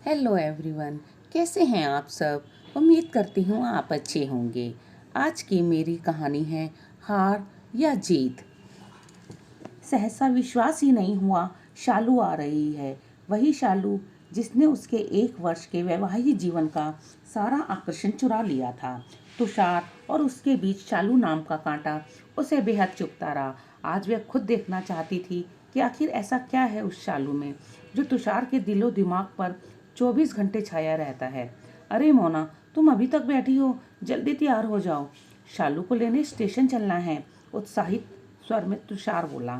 Hello everyone, कैसे हैं आप सब। उम्मीद करती हूँ आप अच्छे होंगे। आज की मेरी कहानी है हार या जीत। सहसा विश्वास ही नहीं हुआ, शालू आ रही है। वही शालू जिसने उसके 1 वर्ष के वैवाहिक जीवन का सारा आकर्षण चुरा लिया था। तुषार और उसके बीच शालू नाम का कांटा उसे बेहद चुभता रहा। आज वह खुद देखना चाहती थी कि आखिर ऐसा क्या है उस शालू में जो तुषार के दिलो दिमाग पर 24 घंटे छाया रहता है। अरे मोना, तुम अभी तक बैठी हो, जल्दी तैयार हो जाओ, शालू को लेने स्टेशन चलना है, उत्साहित स्वर में तुषार बोला।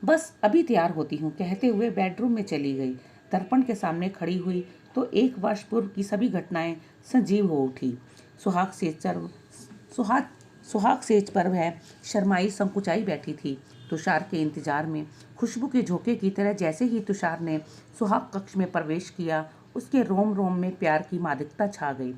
बस अभी तैयार होती हूँ, कहते हुए बेडरूम में चली गई। दर्पण के सामने खड़ी हुई तो 1 वर्ष पूर्व की सभी घटनाएं सजीव हो उठी। सुहाग सुहाग सेज पर वह शर्माई संकुचाई बैठी थी, तुषार के इंतजार में। खुशबू के झोंके की तरह जैसे ही तुषार ने सुहाग कक्ष में प्रवेश किया, उसके रोम रोम में प्यार की मादकता छा गई।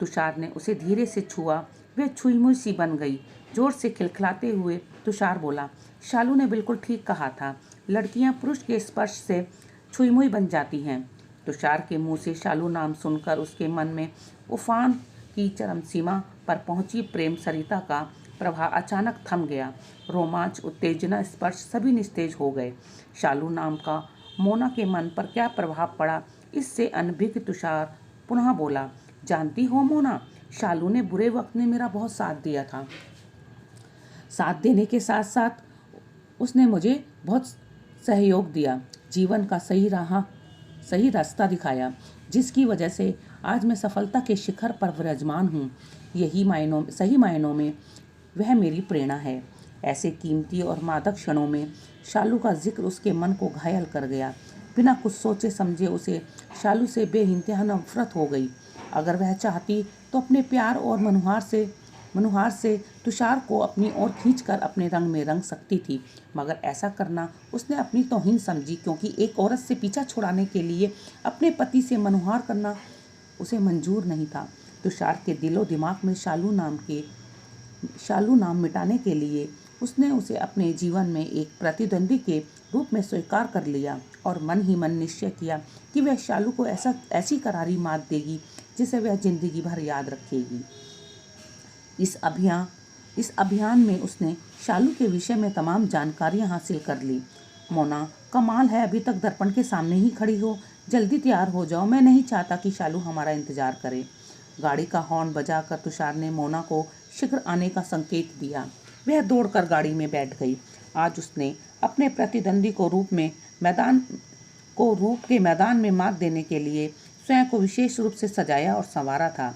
तुषार ने उसे धीरे से छुआ, वह छुई मुई सी बन गई। जोर से खिलखिलाते हुए तुषार बोला, शालू ने बिल्कुल ठीक कहा था, लड़कियां पुरुष के स्पर्श से छुई मुई बन जाती हैं। तुषार के मुंह से शालू नाम सुनकर उसके मन में उफान की चरम सीमा पर पहुंची प्रेम सरिता का प्रवाह अचानक थम गया। रोमांच, उत्तेजना, स्पर्श सभी निस्तेज हो गए। शालू नाम का मोना के मन पर क्या प्रभाव पड़ा, इससे अनभिज्ञ तुषार पुनः बोला, जानती हो मोना, शालू ने बुरे वक्त में मेरा बहुत साथ दिया था। साथ देने के साथ साथ उसने मुझे बहुत सहयोग दिया, जीवन का सही रास्ता दिखाया, जिसकी वजह से आज मैं सफलता के शिखर पर विराजमान हूँ। सही मायनों में वह मेरी प्रेरणा है। ऐसे कीमती और मादक क्षणों में शालू का जिक्र उसके मन को घायल कर गया। बिना कुछ सोचे समझे उसे शालू से बेइंतहा नफरत हो गई। अगर वह चाहती तो अपने प्यार और मनुहार से तुषार को अपनी ओर खींचकर अपने रंग में रंग सकती थी, मगर ऐसा करना उसने अपनी तौहीन समझी, क्योंकि एक औरत से पीछा छुड़ाने के लिए अपने पति से मनुहार करना उसे मंजूर नहीं था। तुषार के दिलो दिमाग में शालू नाम मिटाने के लिए उसने उसे अपने जीवन में एक प्रतिद्वंदी के रूप में स्वीकार कर लिया और मन ही मन निश्चय किया कि वह शालू को ऐसी करारी मात देगी जिसे वह जिंदगी भर याद रखेगी। इस अभियान में उसने शालू के विषय में तमाम जानकारियां हासिल कर ली। मोना, कमाल है, अभी तक दर्पण के सामने ही खड़ी हो, जल्दी तैयार हो जाओ, मैं नहीं चाहता कि शालू हमारा इंतजार करे। गाड़ी का हॉर्न बजाकर तुषार ने मोना को शीघ्र आने का संकेत दिया। वह दौड़कर गाड़ी में बैठ गई। आज उसने अपने प्रतिद्वंदी को रूप के मैदान में मात देने के लिए स्वयं को विशेष रूप से सजाया और संवारा था।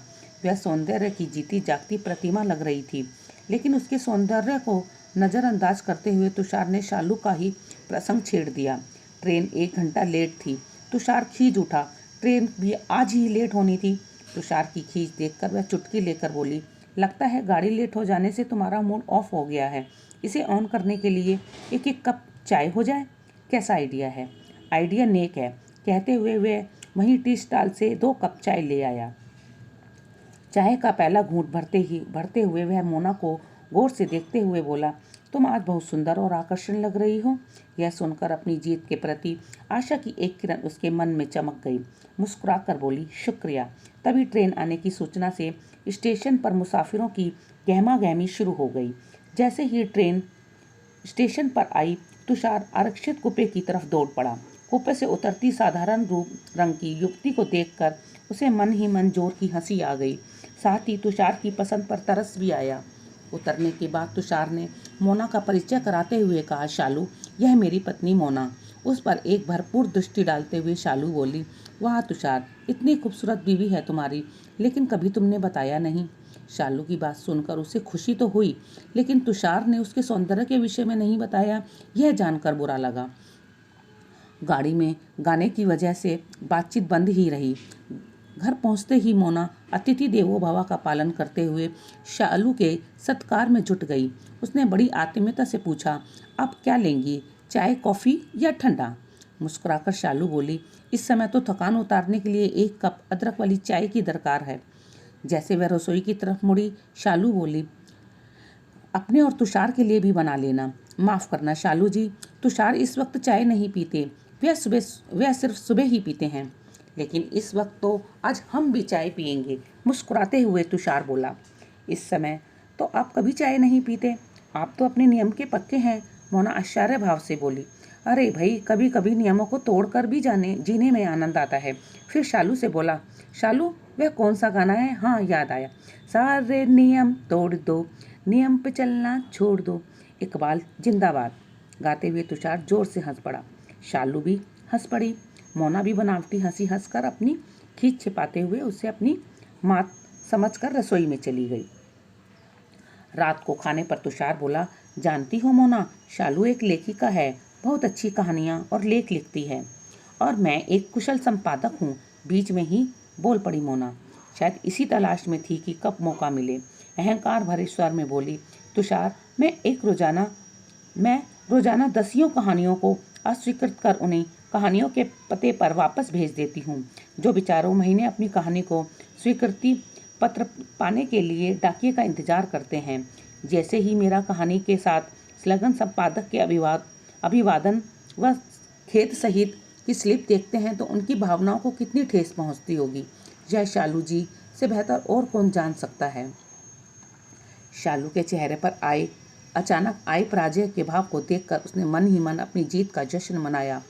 वह सौंदर्य की जीती जागती प्रतिमा लग रही थी, लेकिन उसके सौंदर्य को नज़रअंदाज करते हुए तुषार ने शालू का ही प्रसंग छेड़ दिया। ट्रेन 1 घंटा लेट थी। तुषार खींच उठा, ट्रेन भी आज ही लेट होनी थी। तुषार की खींच देखकर वह चुटकी लेकर बोली, लगता है गाड़ी लेट हो जाने से तुम्हारा मूड ऑफ हो गया है। इसे ऑन करने के लिए एक एक कप चाय हो जाए, कैसा आइडिया है। आइडिया नेक है, कहते हुए वह वहीं टी स्टॉल से 2 कप चाय ले आया। चाय का पहला घूंट भरते हुए वह मोना को गौर से देखते हुए बोला, तुम आज बहुत सुंदर और आकर्षण लग रही हो। यह सुनकर अपनी जीत के प्रति आशा की एक किरण उसके मन में चमक गई। मुस्कुराकर बोली, शुक्रिया। तभी ट्रेन आने की सूचना से स्टेशन पर मुसाफिरों की गहमागहमी शुरू हो गई। जैसे ही ट्रेन स्टेशन पर आई, तुषार आरक्षित कूपे की तरफ दौड़ पड़ा। कूपे से उतरती साधारण रंग की युवती को देखकर उसे मन ही मन जोर की हंसी आ गई। साथ ही तुषार की पसंद पर तरस भी आया। उतरने के बाद तुषार ने मोना का परिचय कराते हुए कहा, शालू, यह मेरी पत्नी मोना। उस पर एक भरपूर दृष्टि डालते हुए शालू बोली, वाह तुषार, इतनी खूबसूरत बीवी है तुम्हारी, लेकिन कभी तुमने बताया नहीं। शालू की बात सुनकर उसे खुशी तो हुई, लेकिन तुषार ने उसके सौंदर्य के विषय में नहीं बताया, यह जानकर बुरा लगा। गाड़ी में गाने की वजह से बातचीत बंद ही रही। घर पहुंचते ही मोना अतिथि देवो भव का पालन करते हुए शालू के सत्कार में जुट गई। उसने बड़ी आत्मीयता से पूछा, आप क्या लेंगी, चाय, कॉफ़ी या ठंडा। मुस्कुराकर शालू बोली, इस समय तो थकान उतारने के लिए 1 कप अदरक वाली चाय की दरकार है। जैसे वह रसोई की तरफ मुड़ी, शालू बोली, अपने और तुषार के लिए भी बना लेना। माफ़ करना शालू जी, तुषार इस वक्त चाय नहीं पीते, वह सिर्फ सुबह ही पीते हैं। लेकिन इस वक्त तो आज हम भी चाय पियेंगे, मुस्कुराते हुए तुषार बोला। इस समय तो आप कभी चाय नहीं पीते, आप तो अपने नियम के पक्के हैं, मोना आश्चर्य भाव से बोली। अरे भाई, कभी कभी नियमों को तोड़कर भी जीने में आनंद आता है। फिर शालू से बोला, शालू वह कौन सा गाना है? हाँ याद आया, सारे नियम तोड़ दो, नियम पे चलना छोड़ दो, इकबाल जिंदाबाद। गाते हुए तुषार जोर से हंस पड़ा। शालू भी हंस पड़ी। मोना भी बनावटी हंसी हंसकर अपनी खींच छिपाते हुए उसे अपनी मात समझकर रसोई में चली गई। रात को खाने पर तुषार बोला, जानती हो मोना, शालू एक लेखिका है, बहुत अच्छी कहानियाँ और लेख लिखती है, और मैं एक कुशल संपादक हूँ। बीच में ही बोल पड़ी मोना, शायद इसी तलाश में थी कि कब मौका मिले। अहंकार भरे स्वर में बोली, तुषार, मैं रोजाना दसियों कहानियों को अस्वीकृत कर उन्हें कहानियों के पते पर वापस भेज देती हूँ। जो बेचारों महीने अपनी कहानी को स्वीकृति पत्र पाने के लिए डाकिये का इंतजार करते हैं। जैसे ही मेरा कहानी के साथ स्लगन संपादक के अभिवादन व खेत सहित की स्लिप देखते हैं तो उनकी भावनाओं को कितनी ठेस पहुंचती होगी, यह शालू जी से बेहतर और कौन जान सकता है। शालू के चेहरे पर अचानक आए पराजय के भाव को देखकर उसने मन ही मन अपनी जीत का जश्न मनाया।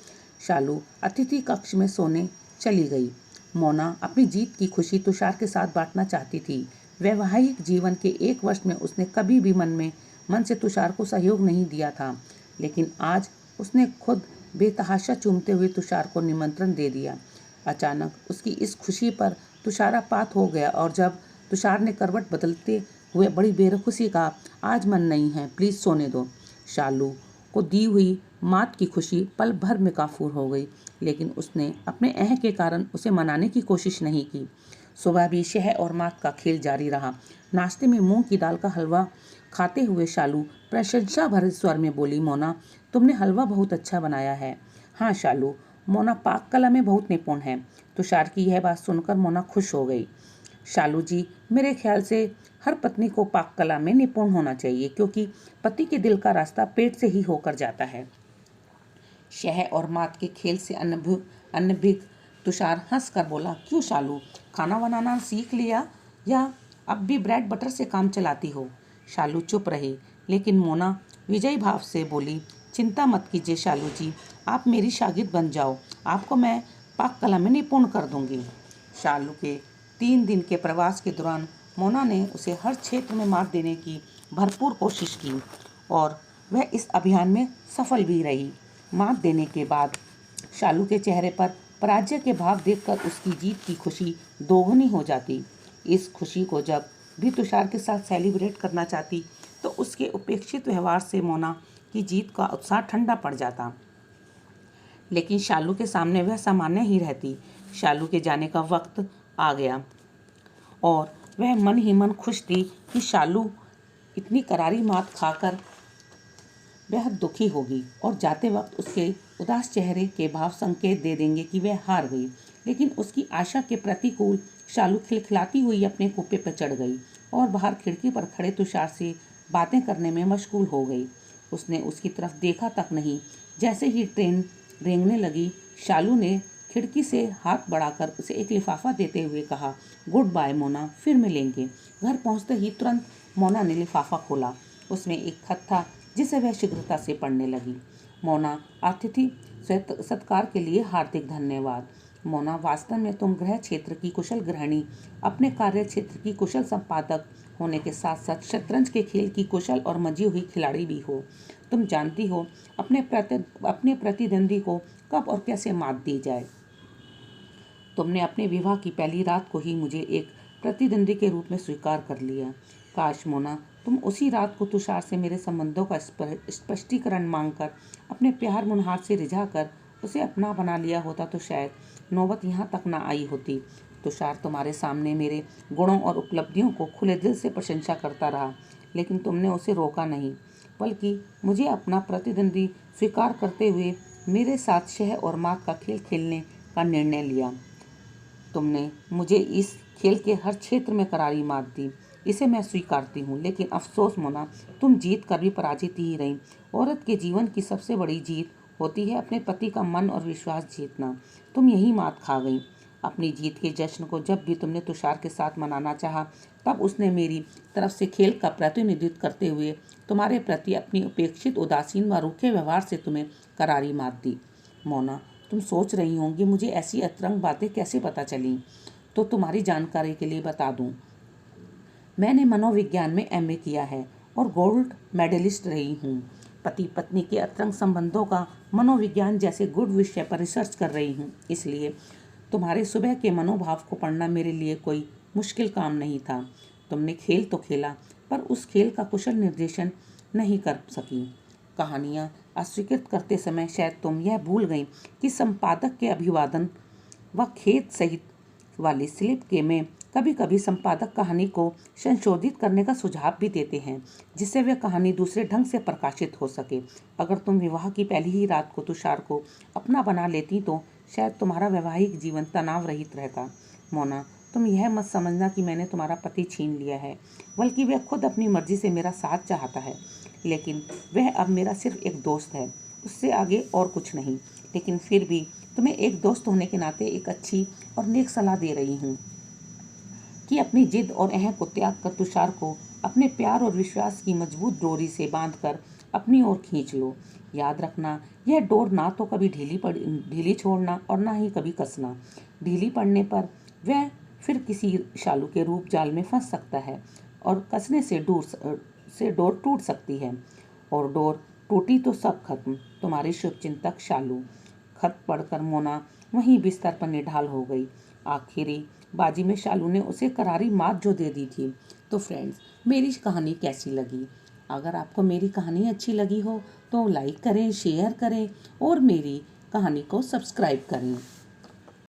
शालू अतिथि कक्ष में सोने चली गई। मोना अपनी जीत की खुशी तुषार के साथ बांटना चाहती थी। वैवाहिक जीवन के 1 वर्ष में उसने कभी भी मन से तुषार को सहयोग नहीं दिया था, लेकिन आज उसने खुद बेतहाशा चूमते हुए तुषार को निमंत्रण दे दिया। अचानक उसकी इस खुशी पर तुषारापात हो गया और जब तुषार ने करवट बदलते हुए बड़ी बेरखुशी कहा, आज मन नहीं है, प्लीज सोने दो। शालू को दी हुई मात की खुशी पल भर में काफूर हो गई, लेकिन उसने अपने अह के कारण उसे मनाने की कोशिश नहीं की। सुबह भी शह और मात का खेल जारी रहा। नाश्ते में मूंग की दाल का हलवा खाते हुए शालू प्रशंसा भरे स्वर में बोली, मोना, तुमने हलवा बहुत अच्छा बनाया है। हाँ शालू, मोना पाक कला में बहुत निपुण है। तुषार की यह बात सुनकर मोना खुश हो गई। शालू जी, मेरे ख्याल से हर पत्नी को पाक कला में निपुण होना चाहिए, क्योंकि पति के दिल का रास्ता पेट से ही होकर जाता है। शह और मात के खेल से अनभिग तुषार हंस कर बोला, क्यों शालू, खाना बनाना सीख लिया या अब भी ब्रेड बटर से काम चलाती हो? शालू चुप रही, लेकिन मोना विजयी भाव से बोली, चिंता मत कीजिए शालू जी, आप मेरी शागिर्द बन जाओ, आपको मैं पाक कला में निपुण कर दूंगी। शालू के 3 दिन के प्रवास के दौरान मोना ने उसे हर क्षेत्र में मात देने की भरपूर कोशिश की और वह इस अभियान में सफल भी रही। मात देने के बाद शालू के चेहरे पर पराजय के भाव देखकर उसकी जीत की खुशी दोगुनी हो जाती। इस खुशी को जब भी तुषार के साथ सेलिब्रेट करना चाहती तो उसके उपेक्षित व्यवहार से मोना की जीत का उत्साह ठंडा पड़ जाता, लेकिन शालू के सामने वह सामान्य ही रहती। शालू के जाने का वक्त आ गया और वह मन ही मन खुश थी कि शालू इतनी करारी मात खाकर बेहद दुखी होगी और जाते वक्त उसके उदास चेहरे के भाव संकेत दे देंगे कि वह हार गई। लेकिन उसकी आशा के प्रतिकूल शालू खिलखिलाती हुई अपने कुप्पे पर चढ़ गई और बाहर खिड़की पर खड़े तुषार से बातें करने में मशगूल हो गई। उसने उसकी तरफ देखा तक नहीं। जैसे ही ट्रेन रेंगने लगी, शालू ने खिड़की से हाथ बढ़ाकर उसे एक लिफाफा देते हुए कहा, गुड बाय मोना, फिर मिलेंगे। घर पहुंचते ही तुरंत मोना ने लिफाफा खोला। उसमें एक खत था जिसे वह शीघ्रता से पढ़ने लगी। मोना, अतिथि सत्कार के लिए हार्दिक धन्यवाद। मोना, वास्तव में तुम गृह क्षेत्र की कुशल गृहिणी, अपने कार्य क्षेत्र की कुशल संपादक होने के साथ साथ शतरंज के खेल की कुशल और मंजी हुई खिलाड़ी भी हो। तुम जानती हो अपने प्रतिद्वंदी को कब और कैसे मात दी जाए। तुमने अपने विवाह की पहली रात को ही मुझे एक प्रतिद्वंदी के रूप में स्वीकार कर लिया। काश मोना, तुम उसी रात को तुषार से मेरे संबंधों का स्पष्टीकरण मांगकर अपने प्यार मुनहार से रिझाकर उसे अपना बना लिया होता तो शायद नौबत यहाँ तक ना आई होती। तुषार तुम्हारे सामने मेरे गुणों और उपलब्धियों को खुले दिल से प्रशंसा करता रहा, लेकिन तुमने उसे रोका नहीं, बल्कि मुझे अपना प्रतिद्वंदी स्वीकार करते हुए मेरे साथ शह और मात का खेल खेलने का निर्णय लिया। तुमने मुझे इस खेल के हर क्षेत्र में करारी मात दी, इसे मैं स्वीकारती हूँ, लेकिन अफसोस मोना, तुम जीत कर भी पराजित ही रही। औरत के जीवन की सबसे बड़ी जीत होती है अपने पति का मन और विश्वास जीतना। तुम यही मात खा गई। अपनी जीत के जश्न को जब भी तुमने तुषार के साथ मनाना चाहा, तब उसने मेरी तरफ से खेल का प्रतिनिधित्व करते हुए तुम्हारे प्रति अपनी उपेक्षित, उदासीन व रूखे व्यवहार से तुम्हें करारी मात दी। मोना, तुम सोच रही होंगी मुझे ऐसी अतरंग बातें कैसे पता चली। तो तुम्हारी जानकारी के लिए बता दूं, मैंने मनोविज्ञान में एमए किया है और गोल्ड मेडलिस्ट रही हूँ। पति पत्नी के अतरंग संबंधों का मनोविज्ञान जैसे गुड विषय पर रिसर्च कर रही हूँ, इसलिए तुम्हारे सुबह के मनोभाव को पढ़ना मेरे लिए कोई मुश्किल काम नहीं था। तुमने खेल तो खेला, पर उस खेल का कुशल निर्देशन नहीं कर सकी। कहानियाँ अस्वीकृत करते समय शायद तुम यह भूल गई कि संपादक के अभिवादन व खेत सहित वाली स्लिप के में कभी कभी संपादक कहानी को संशोधित करने का सुझाव भी देते हैं, जिससे वह कहानी दूसरे ढंग से प्रकाशित हो सके। अगर तुम विवाह की पहली ही रात को तुषार को अपना बना लेती तो शायद तुम्हारा वैवाहिक जीवन तनाव रहित रहता। मोना, तुम यह मत समझना कि मैंने तुम्हारा पति छीन लिया है, बल्कि वह खुद अपनी मर्जी से मेरा साथ चाहता है। लेकिन वह अब मेरा सिर्फ एक दोस्त है, उससे आगे और कुछ नहीं। लेकिन फिर भी तुम्हें एक दोस्त होने के नाते एक अच्छी और नेक सलाह दे रही हूँ कि अपनी जिद और अहं को त्याग कर तुषार को अपने प्यार और विश्वास की मजबूत डोरी से बांधकर अपनी ओर खींच लो। याद रखना, यह डोर ना तो कभी ढीली छोड़ना और ना ही कभी कसना। ढीली पड़ने पर वह फिर किसी शालू के रूप जाल में फंस सकता है और कसने से डोर टूट सकती है। और डोर टूटी तो सब खत्म। तुम्हारी शुभचिंतक शालू। खत पढ़कर मोना वहीं बिस्तर पर निढाल हो गई। आखिरी बाजी में शालू ने उसे करारी मात जो दे दी थी। तो फ्रेंड्स, मेरी कहानी कैसी लगी? अगर आपको मेरी कहानी अच्छी लगी हो तो लाइक करें, शेयर करें और मेरी कहानी को सब्सक्राइब करें।